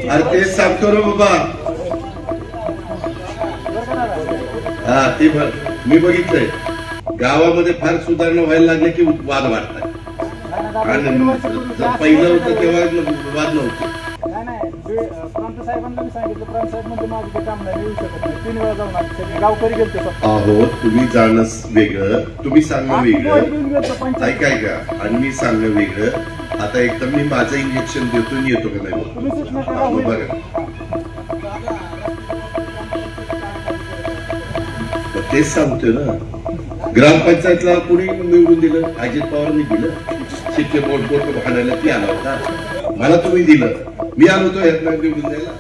अरे तेच सांगतो रे बाबा. हा ते मी बघितलंय गावामध्ये फार सुधारणा व्हायला लागले की वाद वाढतात. आणि पहिलं होतं तेव्हा वाद नव्हते. प्रांत साहेबांना मी सांगितलं, प्रांत साहेब म्हणजे माझं ते काम नाही, येऊ शकत नाही. 3 वेळा जाऊन आले, गावकरी गेलते. अहो तुम्ही जाणं वेगळं, तुम्ही सांगणं वेगळं. ऐकाय का, आणि मी सांगणं वेगळं. आता एकदम मी माझं इंजेक्शन देतो येतो का नाही बघा. तेच सांगतोय ना, ग्रामपंचायतला कुणी निवडून दिलं? अजित पवारांनी दिलं. शिक्के बोट बोट भांडायला ती आला होता, मला तुम्ही दिलं, मी आलो होतो ह्यातला निवडून द्यायला.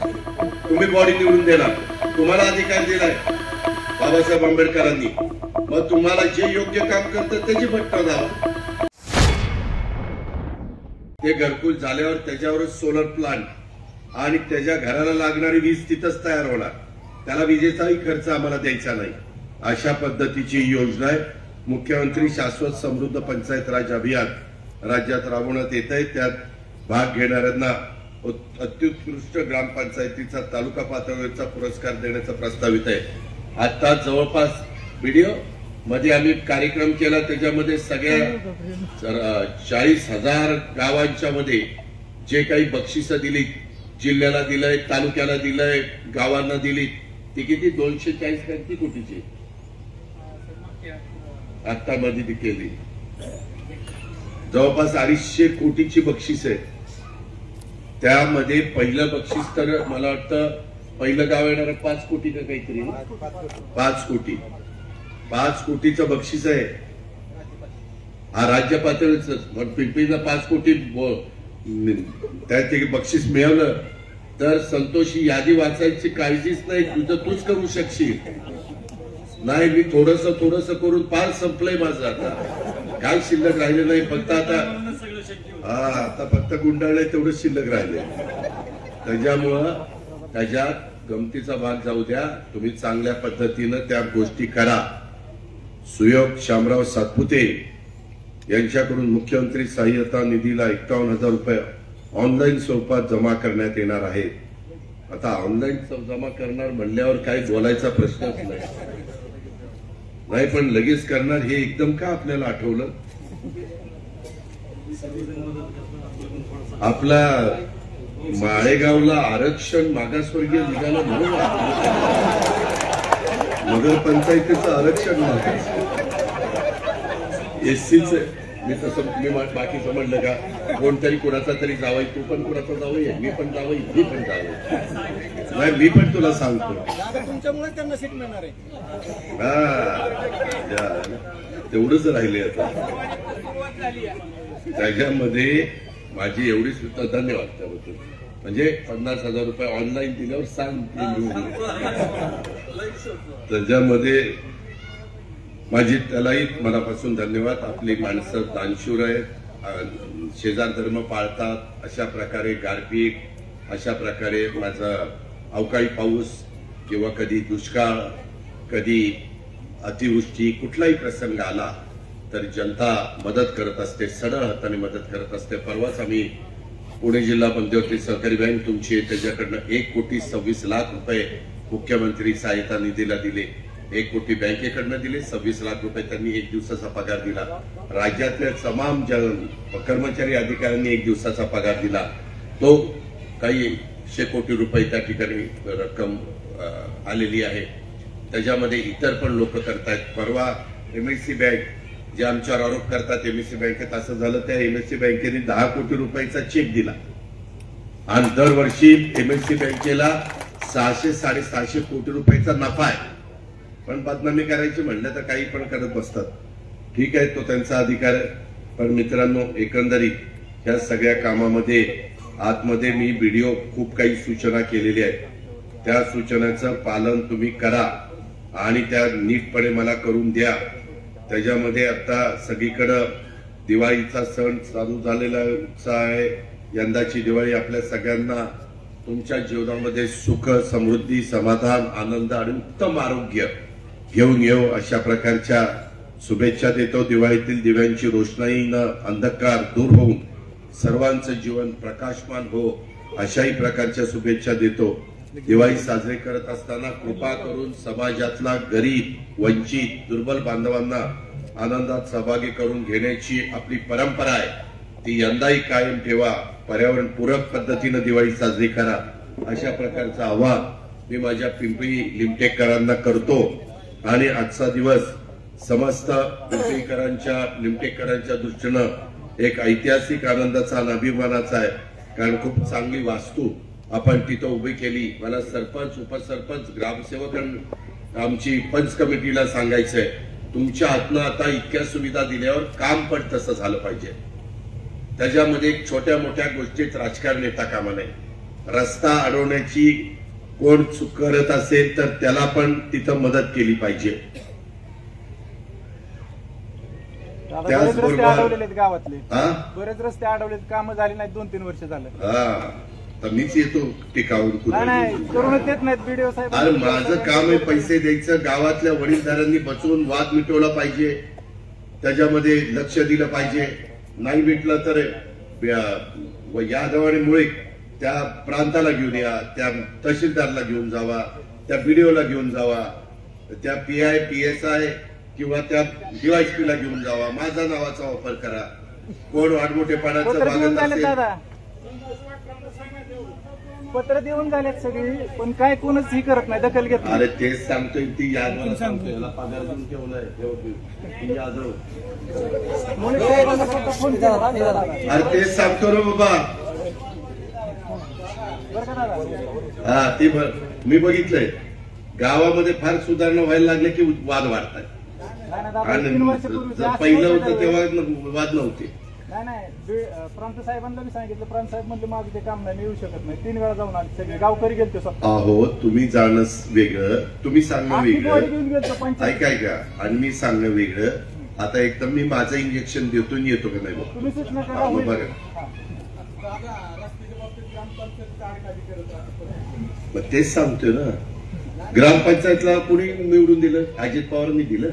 तुम्ही बॉडी निवडून देणार, तुम्हाला अधिकार दिलाय बाबासाहेब आंबेडकरांनी. मग तुम्हाला जे योग्य काम करतात त्याची भट्टा द्यावा. ते घरकुल झाल्यावर त्याच्यावरच सोलर प्लांट आणि त्याच्या घराला लागणारी वीज तिथंच तयार होणार. त्याला विजेचाही खर्च आम्हाला द्यायचा नाही. अशा पद्धतीची योजना आहे. मुख्यमंत्री शाश्वत समृद्ध पंचायत राज अभियान राज्यात राबवण्यात येत आहे. त्यात भाग घेणाऱ्यांना अत्युत्कृष्ट ग्रामपंचायतीचा तालुका पातळीवरचा पुरस्कार देण्याचा प्रस्तावित आहे. आता जवळपास व्हिडिओ मध्ये आम्ही कार्यक्रम केला, त्याच्यामध्ये सगळ्या 40,000 गावांच्या मध्ये जे काही बक्षिसं दिली, जिल्ह्याला दिलंय, तालुक्याला दिलंय, गावांना दिली, ती किती 240 कोटीची आता मध्ये केली. जवळपास 250 कोटीची बक्षीस आहे. त्यामध्ये पहिलं बक्षीस तर मला वाटतं पहिलं गाव येणार 5 कोटी का काहीतरी, 5 कोटी, 5 कोटीचं बक्षीस आहे. हा राज्य पातळीच. पिंपरीला 5 कोटी त्या बक्षीस मिळवलं तर संतोषी यादी वाचायची काळजीच नाही, तुझं तूच करू शकशील. नाही, मी थोडस करून फार संपलंय माझं. आता काय शिल्लक राहिले नाही, फक्त आता फक्त गुंडाळलंय तेवढं शिल्लक राहिले. त्याच्यामुळं त्याच्यात गमतीचा भाग जाऊ द्या. तुम्ही चांगल्या पद्धतीनं त्या गोष्टी करा. सुयोग शामराव सातपुते यांच्याकडून मुख्यमंत्री सहाय्यता निधीला 51,000 रुपये ऑनलाईन स्वरूपात जमा करण्यात येणार आहेत. आता ऑनलाईन जमा करणार म्हणल्यावर काही बोलायचा प्रश्नच नाही, पण लगेच करणार हे एकदम का आपल्याला आठवलं? आपला माळेगावला आरक्षण मागासवर्गीय निघालं म्हणून नगरपंचायतीचं आरक्षण मागास एससीच. मी तसं मी बाकी समजलं का, कोणतरी कोणाचा तरी जावई, तू पण कोणाचा जावई आहे, मी पण जावई, मी पण जावई. नाही, मी पण तुला सांगतो तुमच्यामुळे त्यांना सीट मिळणार आहे. तेवढंच राहिले आता. त्याच्यामध्ये माझी एवढी सुद्धा धन्यवाद त्याबद्दल. म्हणजे 50,000 रुपये ऑनलाईन दिल्यावर सांग. त्याच्यामध्ये माझी त्यालाही मनापासून धन्यवाद. आपली माणसं दानशूर आहेत, शेजार धर्म पाळतात. अशा प्रकारे गारपीट, अशा प्रकारे माझा अवकाळी पाऊस किंवा कधी दुष्काळ, कधी अतिवृष्टी, कुठलाही प्रसंग आला तर जनता मदत करत असते, सरळ हाताने मदत करत असते. परवाच आम्ही पुणे जिल्हा मध्यवर्ती सहकारी बँक तुमची आहे, त्याच्याकडनं 1,26,00,000 रुपये मुख्यमंत्री सहायता निधीला दिले. 1 कोटी बँकेकडनं दिले, 26 लाख रुपये त्यांनी 1 दिवसाचा पगार दिला. राज्यातल्या तमाम कर्मचारी अधिकाऱ्यांनी 1 दिवसाचा पगार दिला. तो काही 100 कोटी रुपये त्या ठिकाणी रक्कम आलेली आहे. त्याच्यामध्ये इतर पण लोक करतायत. परवा एमएससी बँक, जे आमच्यावर आरोप करतात एमएससी बँकेत असं झालं, त्या एमएससी बँकेने 10 कोटी रुपयाचा चेक दिला आणि दरवर्षी एमएससी बँकेला 600-650 कोटी रुपयाचा नफा आहे. पण बदनामी करायची म्हणलं तर काही पण करत बसतात. ठीक आहे, तो त्यांचा अधिकार आहे. पण मित्रांनो, एकंदरीत ह्या सगळ्या कामामध्ये आतमध्ये मी व्हिडिओ खूप काही सूचना केलेल्या आहेत. त्या सूचनांचं पालन तुम्ही करा आणि त्या नीटपणे मला करून द्या. त्याच्यामध्ये आता सगळीकडे दिवाळीचा सण चालू झालेला आहे. यंदाची दिवाळी आपल्या सगळ्यांना तुमच्या जीवनामध्ये सुख, समृद्धी, समाधान, आनंद आणि उत्तम आरोग्य घेऊन येऊ अशा प्रकारच्या शुभेच्छा देतो. दिवाळीतील दिव्यांची रोषणाईनं अंधकार दूर होऊन सर्वांचं जीवन प्रकाशमान हो अशाही प्रकारच्या शुभेच्छा देतो. दिवाळी साजरी करत असताना कृपा करून समाजातला गरीब, वंचित, दुर्बल बांधवांना आनंदात सहभागी करून घेण्याची आपली परंपरा आहे, ती यंदाही कायम ठेवा. पर्यावरण पूरक पद्धतीने दिवाळी साजरी करा, अशा प्रकारचं आवाहन मी माझ्या पिंपरी लिमटेकरांना करतो. आणि आजचा दिवस समस्त पिंपरीकरांच्या, लिमटेकरांच्या दृष्टीनं एक ऐतिहासिक आनंदाचा आणि अभिमानाचा आहे. कारण खूप चांगली वास्तू आपण तिथं उभी केली. मला सरपंच, उपसरपंच, ग्रामसेवक आमची पंच कमिटीला सांगायचंय, तुमच्या हातनं आता इतक्या सुविधा दिल्यावर काम पण तसं झालं पाहिजे. त्याच्यामध्ये छोट्या मोठ्या गोष्टीत राजकारण येता कामा नये. रस्ता अडवण्याची कोण चूक करत असेल तर त्याला पण तिथं मदत केली पाहिजे. रस्ते अडवलेले आहेत गावातले, बरेच रस्ते अडवलेत, कामं झाली नाहीत 2-3 वर्ष झालं. तर मीच येतो टिकावून करूनच देत नाहीत बीडीओ साहेब. अरे माझं काम आहे पैसे द्यायचं. गावातल्या वडीलधाऱ्यांनी बसून वाद मिटवला पाहिजे, त्याच्यामध्ये लक्ष दिलं पाहिजे. नाही मिटलं तर या जवळमुळे त्या प्रांताला घेऊन या, त्या तहसीलदारला घेऊन जावा, त्या बीडीओला घेऊन जावा, त्या PI PSI किंवा त्या DYSP ला घेऊन जावा. माझा नावाचा वापर करा. कोण वाढमोठेपणाचं वागत असेल, पत्र देऊन झालेत सगळी, पण काय कोणच ही करत नाही, दखल घेत. अरे तेच सांगतोय, ती यादव सांगतोय, याला पगार देऊन ठेवलाय यादव. अरे तेच सांगतो रे बाबा. हा ते मी बघितलंय, गावामध्ये फार सुधारणा व्हायला लागले की वाद वाढतात. आणि पहिलं होतं तेव्हा वाद नव्हते. नाही प्रांत साहेबांना मी सांगितलं, प्रांत साहेब म्हणले माझं ते काम नाही, मी येऊ शकत नाही. 3 वेळा जाऊन आले, सगळे गावकरी गेलते स्वतः. अहो तुम्ही जाणं वेगळं, तुम्ही सांगणं वेगळं, ऐकाय का, आणि मी सांगणं वेगळं. आता एकदम मी माझं इंजेक्शन देतो येतो का नाही तुम्ही सूचना करा. बरं मग तेच सांगतोय ना. ग्रामपंचायतला कुणी निवडून दिलं? अजित पवारांनी दिलं.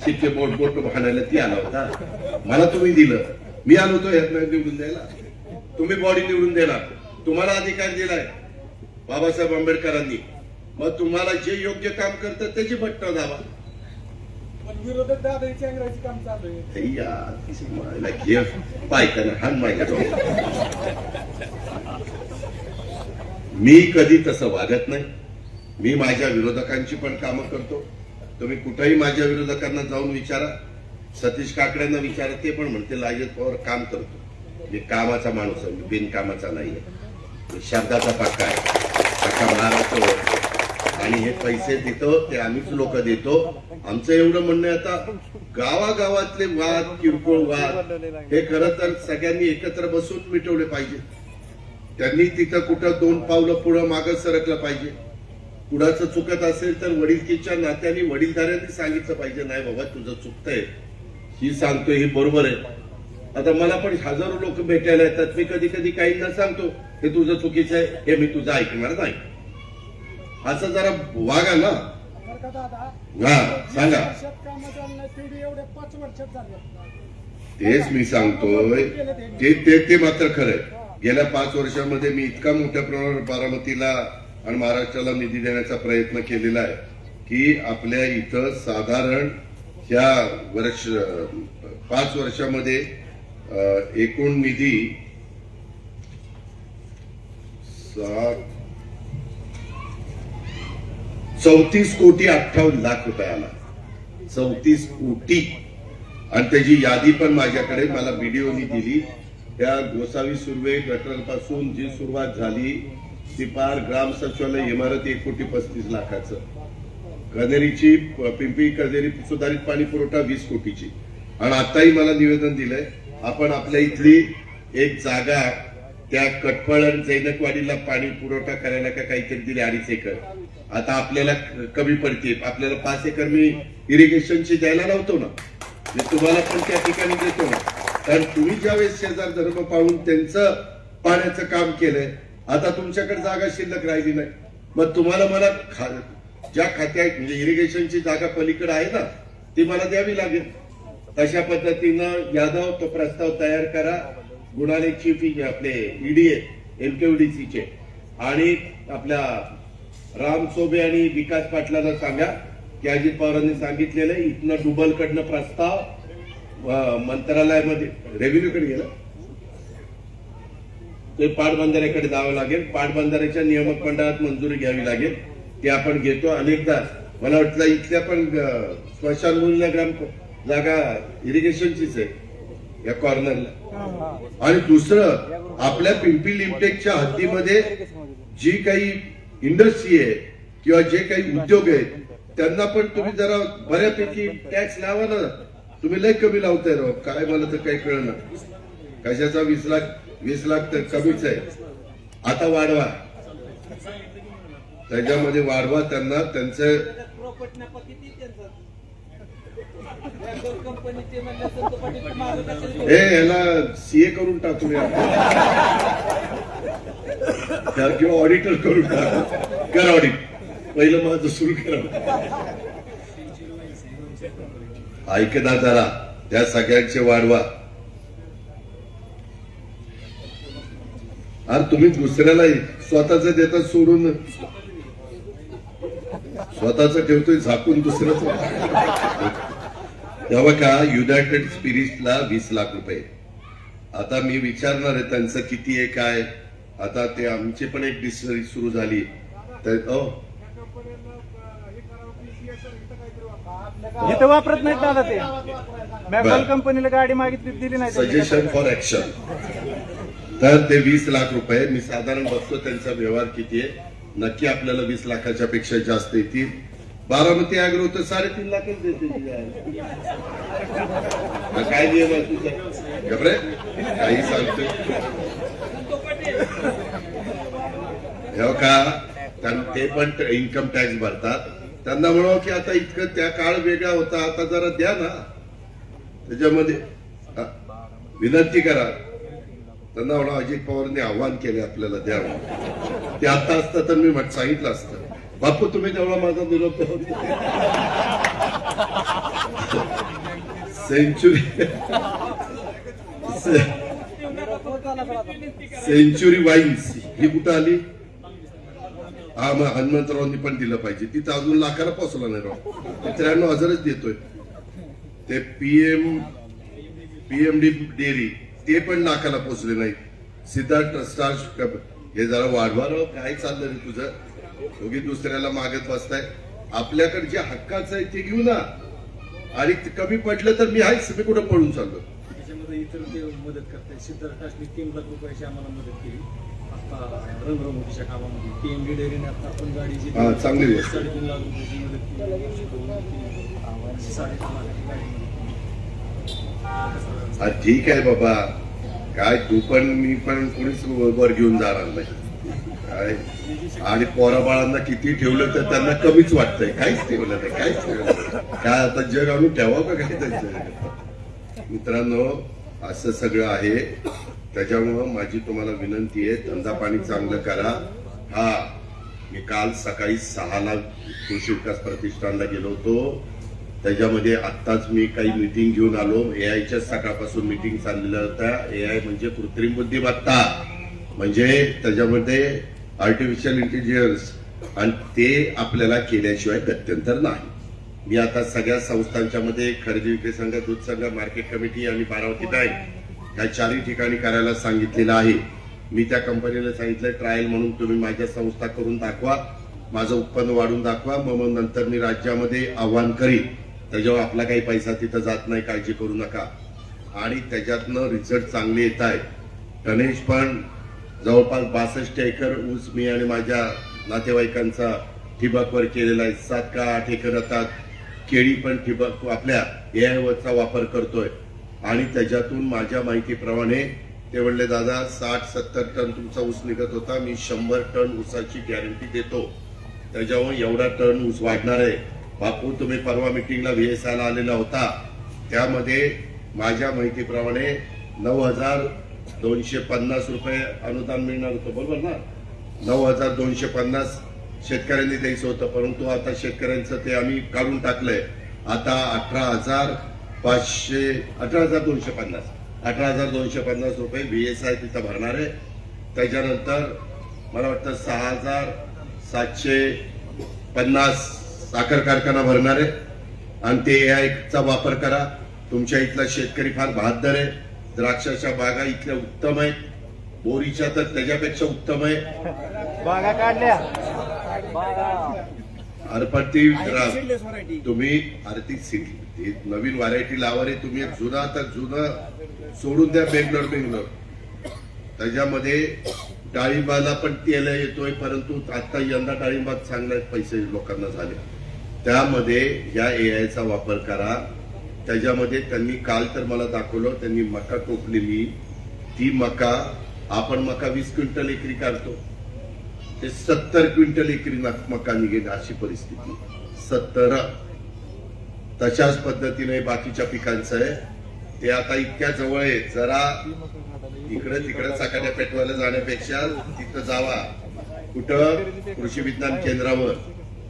शिक्के बोट भांडायला ती आला होता, मला तुम्ही दिलं, मी आलो होतो ह्यात निवडून द्यायला. तुम्ही बॉडी निवडून देणार, तुम्हाला अधिकार दिलाय बाबासाहेब आंबेडकरांनी. मग तुम्हाला जे योग्य काम करतं त्याची बट्ट दावा. विरोधक दादाची अंग्रेजी काम चालू आहे. पायकाने हान माझ्या. मी कधी तसं वागत नाही. मी माझ्या विरोधकांची पण कामं करतो. तुम्ही कुठेही माझ्या विरोधकांना जाऊन विचारा, सतीश काकड्यांना विचारा, ते पण म्हणतील अजित पवार काम करतो. मी कामाचा माणूस आहे, बिनकामाचा नाहीये. शब्दाचा पक्का आहे, अख्खा महाराष्ट्र. आणि हे पैसे देतो ते आम्हीच लोक देतो. आमचं एवढं म्हणणं आहे, आता गावागावातले वाद, किरकोळ वाद हे खरं तर सगळ्यांनी एकत्र बसून मिटवले पाहिजे. त्यांनी तिथं कुठं 2 पावलं पुढं मागं सरकलं पाहिजे. कुणाचं चुकत असेल तर वडीलकीच्या नात्याने वडीलधाऱ्यांनी सांगितलं पाहिजे, नाही बाबा तुझं चुकतंय, ही सांगतोय ही बरोबर आहे. आता मला पण हजारो लोक भेटायला येतात, मी कधी कधी काहींना सांगतो हे तुझं चुकीचं आहे, हे मी तुझं ऐकणार नाही. असं जरा वागा ना. हा सांगा. तेच मी सांगतोय, ते मात्र खरंय. गेल्या 5 वर्षामध्ये मी इतका मोठ्या प्रमाणावर बारामतीला आणि महाराष्ट्राला निधी देण्याचा प्रयत्न केलेला आहे की आपल्या इथं साधारण ह्या 5 वर्षामध्ये एकूण निधी 34 कोटी 58 लाख रुपये आला. 34 कोटी. आणि त्याची यादी पण माझ्याकडे, मला व्हिडिओनी दिली. त्या गोसावी सुर्वे गटरपासून जी सुरुवात झाली ती पार ग्राम सचिवालय इमारत 1,35,00,000. कनेरीची, पिंपरी कनेरी सुधारित पाणी पुरवठा 20 कोटीची. आणि आताही मला निवेदन दिलंय, आपण आपल्या इथली एक जागा त्या कटफळ आणि जैनकवाडीला पाणी पुरवठा करायला का काहीतरी दिले 2.5 एकर. आता आपल्याला कमी पडते. आपल्याला 5 एकर मी इरिगेशनची द्यायला लावतो ना, मी तुम्हाला पण त्या ठिकाणी देतो ना. कारण तुम्ही ज्यावेळेस शेजार धर्म पाहून त्यांचं पाण्याचं काम केलंय, आता तुमच्याकडे जागा शिल्लक राहिली नाही. मग तुम्हाला मला ज्या खात्यात म्हणजे इरिगेशनची जागा पलीकडे आहे ना, ती मला द्यावी लागेल. तशा पद्धतीनं यादव तो प्रस्ताव तयार करा. गुणाले चीफ आपले EDA MKVDCचे आणि आपल्या राम सोबे आणि विकास पाटलांना सांगा की अजित पवारांनी सांगितलेलं आहे इथनं डुबलकडनं प्रस्ताव मंत्रालयामध्ये रेव्हेन्यूकडे गेला ते पाटबंधाऱ्याकडे जावं लागेल, पाटबंधाऱ्याच्या नियामक मंडळात मंजुरी घ्यावी लागेल, ते आपण घेतो. अनेकदा मला वाटलं इथल्या पण स्मशानभूमीला ग्राम जागा इरिगेशनचीच आहे या कॉर्नरला. आणि दुसरं आपल्या पिंपरी लिमटेकच्या हद्दीमध्ये जी काही इंडस्ट्री आहे किंवा जे काही उद्योग आहेत त्यांना पण तुम्ही जरा बऱ्यापैकी टॅक्स लावा ना. तुम्ही लय कमी लावताय राव, काय मला तर काही कळलं. कशाचा 20 लाख तर कमीच आहे. आता वाढवा, त्याच्यामध्ये वाढवा त्यांना. त्यांचं याला CA करून टाकूया किंवा ऑडिटर करून टाकू. कर ऑडिट, पहिलं माझं सुरू करा. ऐकना जरा, त्या सगळ्यांचे वाढवा. आणि तुम्ही दुसऱ्याला स्वतःच देता सोडून स्वतःच ठेवतोय झाकून दुसऱ्याच. तेव्हा का युनायटेड स्पिरिट्सला 20 लाख रुपये. आता मी विचारणार आहे त्यांचं किती आहे काय. आता ते आमची पण एक डिस्टरी सुरू झाली तर इथं वापरत नाहीत दादा ते. मॅकॉल कंपनीला गाडी मागितली दिली नाही. Suggestion for action. तर ते 20 लाख रुपये मी साधारण बघतो त्यांचा व्यवहार किती आहे. नक्की आपल्याला 20 लाखाच्या पेक्षा जास्त येतील. बारामती अॅग्रो तर 3.5 लाखच देते. काय नियम आहे तुझा घबरे काही सांगतोय का. ते पण इन्कम टॅक्स भरतात. त्यांना म्हणावं की आता इतकं त्या काळ वेगळा होता, आता जरा द्या ना. त्याच्यामध्ये विनंती करा त्यांना. म्हणा अजित पवारांनी आव्हान केले आपल्याला द्यावं. ते आता असतं तर मी सांगितलं असतं बापू तुम्ही तेवढा माझा निरोप सेंचुरी वाईन्स ही कुठं आली. हा मग हनुमंतरावांनी पण दिलं पाहिजे. तिथं अजून लाखाला पोहोचला नाही राव. 93,000च देतोय. ते पीएमडी डेअरी ते पण लाखाला पोहोचले नाही. सिद्धार्थ स्टार्च हे जरा वाढवा राव. काय चाललं रे तुझं. दोघी दुसऱ्याला मागत बसताय. आपल्याकडे जे हक्काचं आहे ते घेऊ ना. आणि कमी पडलं तर मी आहेच, मी कुठं पळून चाललो. त्याच्यामध्ये इतर ते मदत करताय. सिद्धार्थासनी 3 लाख रुपयाची आम्हाला मदत केली आता रंगरंगोटीच्या कामामध्ये. पीएमडी डेअरीने आता आपण गाडीची 3.5 लाख रुपयाची मदत केली. 3.5 ठीक आहे बाबा. काय तू पण मी पण कोणीच वर घेऊन जाणार नाही काय. आणि पोरा बाळांना किती ठेवलं तर त्यांना कमीच वाटतंय. काहीच ठेवलं नाही, काहीच ठेवलं नाही. काय आता जग आणून ठेवा का काय त्यांचं. मित्रांनो असं सगळं आहे. त्याच्यामुळं माझी तुम्हाला विनंती आहे धंदा पाणी चांगलं करा. हा मी काल सकाळी 6ला कृषी विकास प्रतिष्ठानला गेलो होतो. त्याच्यामध्ये आत्ताच मी काही मीटिंग घेऊन आलो. एआयच्या सकाळपासून मीटिंग चाललेल्या होत्या. एआय म्हणजे कृत्रिम बुद्धिमत्ता, म्हणजे त्याच्यामध्ये आर्टिफिशियल इंटेलिजन्स, आणि ते आपल्याला केल्याशिवाय गत्यंतर नाही. मी आता सगळ्या संस्थांच्या मध्ये खरेदी विक्री संघ, दूध संघ, मार्केट कमिटी आणि बारामती बँक या 4ही ठिकाणी करायला सांगितलेलं आहे. मी त्या कंपनीला सांगितलं ट्रायल म्हणून तुम्ही माझ्या संस्था करून दाखवा, माझं उत्पन्न वाढून दाखवा, मग नंतर मी राज्यामध्ये आव्हान करीन. त्याच्यावर आपला काही पैसा तिथं जात नाही, काळजी करू नका. आणि त्याच्यातनं रिझल्ट चांगले येत आहे. गणेश पण जवळपास 62 एकर ऊस मी आणि माझ्या नातेवाईकांचा ठिबकवर केलेला आहे. 7 का 8 एकर आता केळी पण ठिबक आपल्या एआयवरचा वापर करतोय. आणि त्याच्यातून माझ्या माहितीप्रमाणे ते म्हणले दादा 60-70 टन तुमचा ऊस निघत होता, मी 100 टन ऊसाची गॅरंटी देतो. त्याच्यामुळे एवढा टन ऊस वाढणार आहे. बापू तुम्ही परवा मिटिंगला VSIला आलेला होता, त्यामध्ये माझ्या माहितीप्रमाणे 9,250 रुपये अनुदान मिळणार होतं, बरोबर ना. 9,250 शेतकऱ्यांनी द्यायचं होतं, परंतु आता शेतकऱ्यांचं ते आम्ही काढून टाकलंय. आता 18,250 रुपये VSI तिथं भरणार आहे. त्याच्यानंतर मला वाटतं 6,750 साखर कारखाना भरणार आहे आणि ते AI चा वापर करा. तुमच्या इथला शेतकरी फार बहादर आहे. द्राक्षाच्या बागा इथल्या उत्तम आहेत, बोरीच्या तर त्याच्यापेक्षा उत्तम आहे. बागा काढल्या अरपती तुम्ही आर्थिक सिटी नवीन व्हरायटी लावा रे. तुम्ही एक जुना तर जुनं सोडून द्या. बेंगलोर त्याच्यामध्ये डाळिंबाला पण तेल येतोय, परंतु आता यंदा डाळिंबात चांगले पैसे लोकांना झाले. त्यामध्ये या AI चा वापर करा. त्याच्यामध्ये त्यांनी काल तर मला दाखवलं, त्यांनी मका टोकलेली. ती मका आपण मका 20 क्विंटल एकरी काढतो, ते 70 क्विंटल एकरी मका निघेल अशी परिस्थिती. 70. तशाच पद्धतीने बाकीच्या पिकांचं आहे. ते आता इतक्या जवळ आहे, जरा इकडे तिकडे चकाट्या पेटवायला जाण्यापेक्षा तिथं जावा, कुठं कृषी विज्ञान केंद्रावर,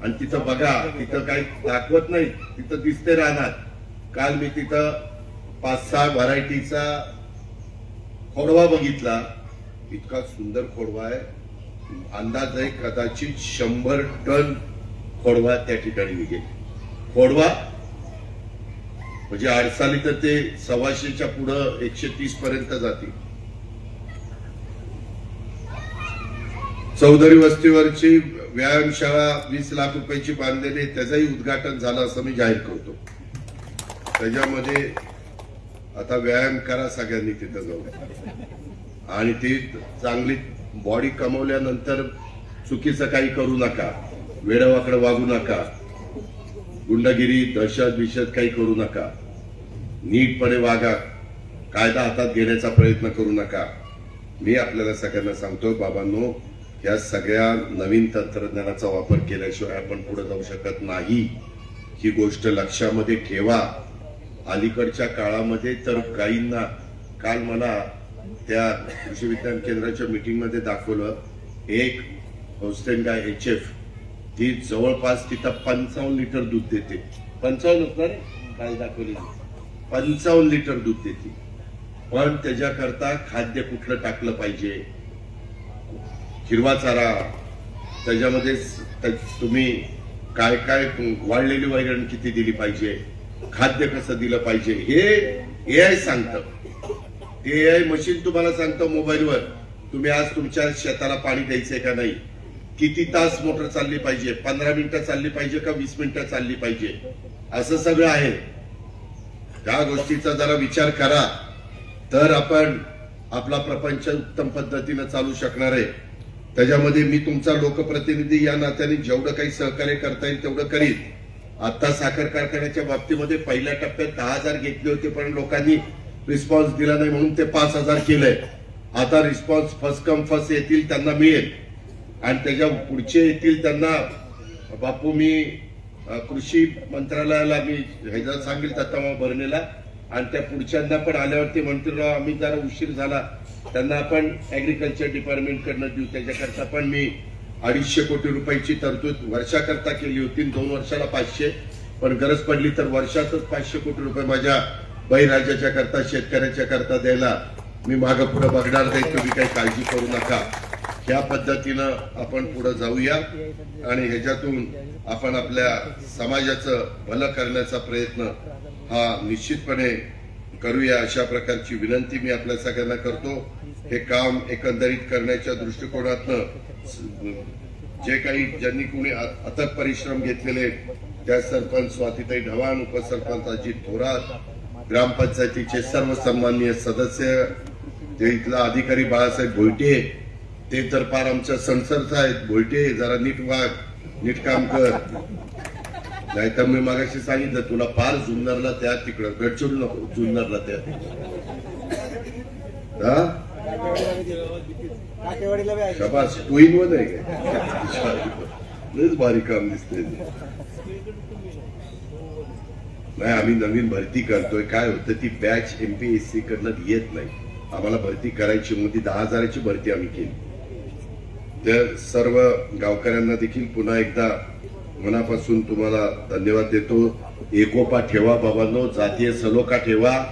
आणि तिथं बघा. तिथं काही दाखवत नाही, तिथं दिसते राहणार. काल मी तिथं 5-6 व्हरायटीचा खोडवा बघितला. इतका सुंदर खोडवा आहे. अंदाज आहे कदाचित 100 टन खोडवा त्या ठिकाणी निघेल. खोडवा म्हणजे अडसाली तर ते 125च्या पुढं 130 पर्यंत जातील. चौधरी वस्तीवरची व्यायामशाळा 20 लाख रुपयाची बांधलेली, त्याचंही उद्घाटन झालं असं मी जाहीर करतो. त्याच्यामध्ये आता व्यायाम करा सगळ्यांनी तिथं जाऊन, आणि ती चांगली बॉडी कमवल्यानंतर चुकीचं काही करू नका, वेडावाकडं वागू नका, गुंडगिरी दहशत काही करू नका, नीटपणे वागा, कायदा हातात घेण्याचा प्रयत्न करू नका. मी आपल्याला सगळ्यांना सांगतो बाबांनो, या सगळ्या नवीन तंत्रज्ञानाचा वापर केल्याशिवाय आपण पुढे जाऊ शकत नाही. ही गोष्ट लक्षामध्ये ठेवा. अलीकडच्या काळामध्ये तर गायींना, काल मला त्या कृषी विज्ञान केंद्राच्या मीटिंगमध्ये दाखवलं, एक होस्टेन गाय HF ती जवळपास तिथं 55 लिटर दूध देते. 55 काय दाखवली, 55 लिटर दूध देते. पण त्याच्याकरता खाद्य कुठलं टाकलं पाहिजे, हिरवा चारा, त्याच्यामध्ये तुम्ही काय काय वाढलेली वैरण किती दिली पाहिजे, खाद्य कसं दिलं पाहिजे, हे AI सांगतं. ते AI मशीन तुम्हाला सांगतं मोबाईलवर. तुम्ही आज तुमच्या शेताला पाणी द्यायचंय का नाही, किती तास मोटर चालली पाहिजे, 15 मिनिटं चालली पाहिजे का 20 मिनिटं चालली पाहिजे, असं सगळं आहे. त्या गोष्टीचा जरा विचार करा, तर आपण आपला प्रपंच उत्तम पद्धतीनं चालू शकणार आहे. त्याच्यामध्ये मी तुमचा लोकप्रतिनिधी या नात्याने जेवढं काही सहकार्य करता येईल तेवढं करीन. आता साखर कारखान्याच्या बाबतीमध्ये पहिल्या टप्प्यात 10,000 घेतले होते, पण लोकांनी रिस्पॉन्स दिला नाही म्हणून ते 5,000 केलंय. आता रिस्पॉन्स फर्स्ट कम फर्स्ट येतील त्यांना मिळेल, आणि त्याच्या पुढचे येतील त्यांना बापू मी कृषी मंत्रालयाला मी ह्याचा सांगेल दत्तामा भरणेला, आणि त्या पुढच्यांना पण आल्यावरती म्हणतील आम्ही जरा उशीर झाला, त्यांना आपण ऍग्रिकल्चर डिपार्टमेंट कडनं देऊ. त्याच्याकरता पण मी 250 कोटी रुपयाची तरतूद वर्षाकरता केली होती. 2 वर्षाला 500, पण गरज पडली तर वर्षातच 500 कोटी रुपये माझ्या बळीराजाच्या करता, शेतकऱ्याच्या करता द्यायला मी मागं पुढे बघणार नाही. तुम्ही काही काळजी करू नका. या पद्धतीनं आपण पुढे जाऊया आणि ह्याच्यातून आपण आपल्या समाजाचं भलं करण्याचा प्रयत्न हा निश्चितपणे करूया, अशा प्रकारची विनंती मी आपल्या सगळ्यांना करतो. हे काम एकंदरीत करण्याच्या दृष्टिकोनातनं जे काही ज्यांनी कोणी अथक परिश्रम घेतलेले, त्या सरपंच स्वातीताई ढवाण, उपसरपंच अजित थोरात, ग्रामपंचायतीचे सर्व सन्माननीय सदस्य, ते इथला अधिकारी बाळासाहेब भोईटे, ते तर फार आमच्या संसर्ग आहेत. भोईटे जरा नीट वाग, नीट काम कर, नाहीतर मी मागाशी सांगितलं तुला फार जुन्नरला त्या तिकडं गडचिरोली नको, जुन्नरला त्या शबास टू वन आहे काय, लयच भारी काम दिसतंय. नाही आम्ही नवीन भरती करतोय. काय होतं ती बॅच MPSC कडनं येत नाही, आम्हाला भरती करायची होती. 10,000ची भरती आम्ही केली. त्या सर्व गावकऱ्यांना देखील पुन्हा एकदा मनापासून तुम्हाला धन्यवाद देतो. एकोपा ठेवा बाबांनो, जातीय सलोखा ठेवा.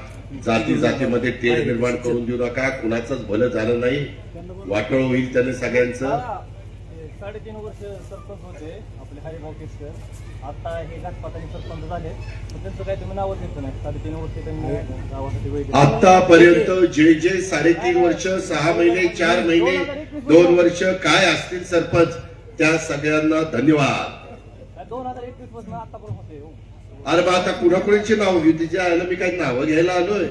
जाती जातीमध्ये तेढ निर्माण करून देऊ नका. कुणाचंच भलं झालं नाही, वाटोळ होईल त्याने सगळ्यांचं. 3.5 वर्ष सरपंच होते आपले हरिभाऊ केसकर. आता हे घाटपाताने सरपंच झाले, त्यांचं काही तुम्ही नावच घेतलं नाही. 3.5 वर्ष त्यांनी गावासाठी वैद्य आतापर्यंत जे 3.5 वर्ष, 6 महिने, 4 महिने, 2 वर्ष काय असतील सरपंच, त्या सगळ्यांना धन्यवाद. 2021 पासून आतापर्यंत होते. अरे बा, आता कुणाकुणाची नाव घेऊ? तिच्या आयला मी काही नावं घ्यायला आलोय?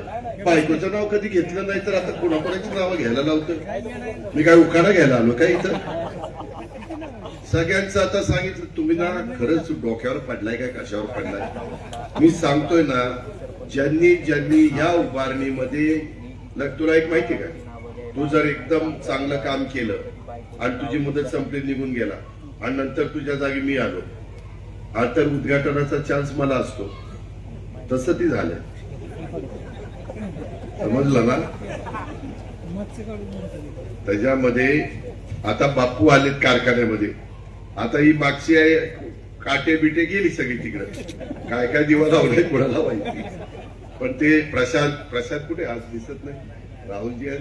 बायकोचं नाव कधी घेतलं नाही, तर आता कुणाकुणाची नावं घ्यायला लावतोय? मी काय उखाणा घ्यायला आलो काय इथं? सगळ्यांचं आता सांगितलं. तुम्ही ना खरंच डोक्यावर पडलाय काय कशावर पडलाय? मी सांगतोय ना, ज्यांनी ज्यांनी या उभारणीमध्ये, तुला एक माहितीये का, तू जर एकदम चांगलं काम केलं आणि तुझी मुदत संपली, निघून गेला, आणि नंतर तुझ्या जागी मी आलो, तर उद्घाटनाचा चान्स मला असतो. तसं ती झालंय, समजलं ना? त्याच्यामध्ये आता बापू आलेत कारखान्यामध्ये. आता ही मागची आहे, काटे बिटे गेली सगळी तिकडे. काय काय दिवा लावलाय कोणाला माहिती. पण ते प्रशांत कुठे आज दिसत नाही, राहुलजी आहे.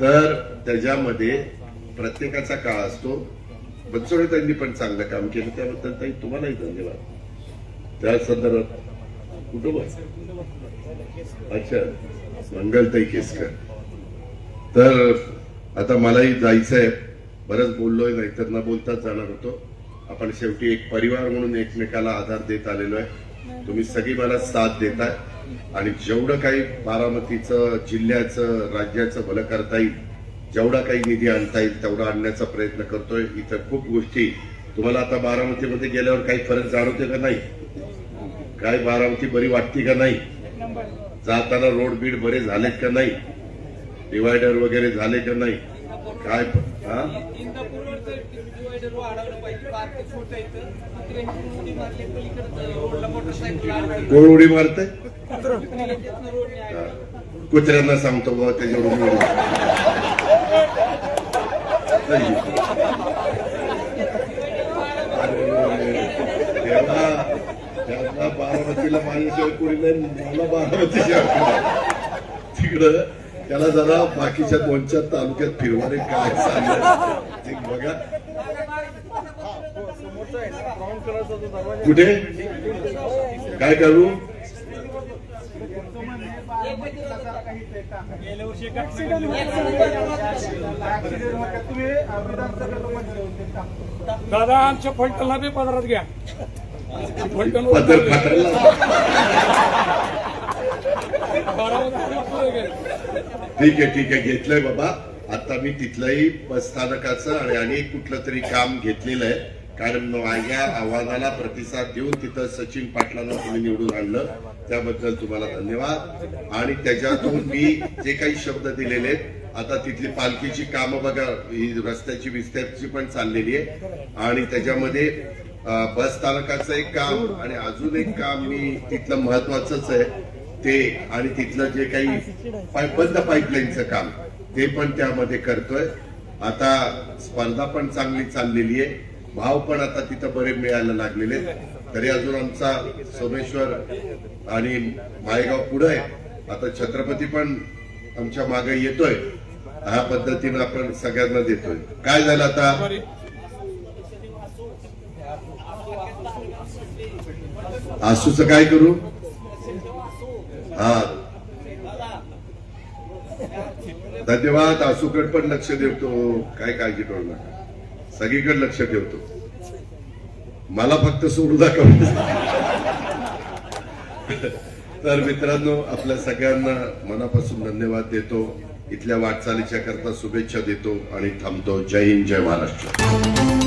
तर त्याच्यामध्ये प्रत्येकाचा काळ असतो. बनसोडे त्यांनी पण चांगलं काम केलं, त्याबद्दल ताई तुम्हालाही धन्यवाद. त्या संदर्भात कुटुंब, अच्छा, मंगलताई केसकर. तर आता मलाही जायचंय, बरंच बोललोय, नाहीतर न बोलताच जाणार होतो. आपण शेवटी एक परिवार म्हणून एकमेकाला आधार देत आलेलो आहे. तुम्ही सगळी मला साथ देताय, आणि जेवढं काही बारामतीचं, जिल्ह्याचं, राज्याचं भलं करता येईल, जेवढा काही निधी आणता येईल तेवढा आणण्याचा प्रयत्न करतोय. इथं खूप गोष्टी तुम्हाला आता बारामतीमध्ये गेल्यावर काही फरक जाणवते का नाही? काय बारामती बरी वाटते का नाही? जाताना रोड बीड बरे झालेत का नाही? डिवायडर वगैरे झाले का नाही? काय कोण उडी मारतय? कुत्र्यांना सांगतो बाबा त्याच्यावर. त्यांना बारामतीला माझ्याशिवाय कोणी नाही, मला बारामतीशिवाय तिकडं त्याला जरा बाकीच्या 2-4 तालुक्यात फिरवारे काय चाललंय ते बघा. कुठे काय करू? दादा आमच्या फलटणला बी पदरात घ्या. पदर फाटायला ठीक आहे घेतलंय बाबा. आता मी तिथलंही बस स्थानकाचं आणि कुठलं तरी काम घेतलेलं आहे, कारण माझ्या आव्हानाला प्रतिसाद देऊन तिथं सचिन पाटलांना तुम्ही निवडून आणलं, त्याबद्दल तुम्हाला धन्यवाद. आणि त्याच्यातून मी जे काही शब्द दिलेले आहेत, आता तिथली पालखीची कामं बघा, ही रस्त्याची विस्ताराची पण चाललेली आहे, आणि त्याच्यामध्ये बस स्थानकाचं एक काम आणि अजून एक काम मी तिथलं महत्वाचंच आहे ते, आणि तिथलं जे काही बंद पाईपलाईनचं काम ते पण त्यामध्ये करतोय. आता स्पर्धा पण चांगली चाललेली आहे, भाव पण आता तिथं बरे मिळायला लागलेले. तरी अजून आमचा सोमेश्वर आणि माळेगाव पुढे आहे. आता छत्रपती पण आमच्या मागे येतोय. ह्या पद्धतीनं आपण सगळ्यांना देतोय. काय झालं आता? आसूचं काय करू? हा, धन्यवाद. आसूकडे पण लक्ष देतो, काय काळजी करू नका, सगळीकडे लक्ष ठेवतो. मला फक्त सोडू दाखव. तर मित्रांनो, आपल्या सगळ्यांना मनापासून धन्यवाद देतो. इथल्या वाटचालीच्या करता शुभेच्छा देतो आणि थांबतो. जय हिंद, जय महाराष्ट्र.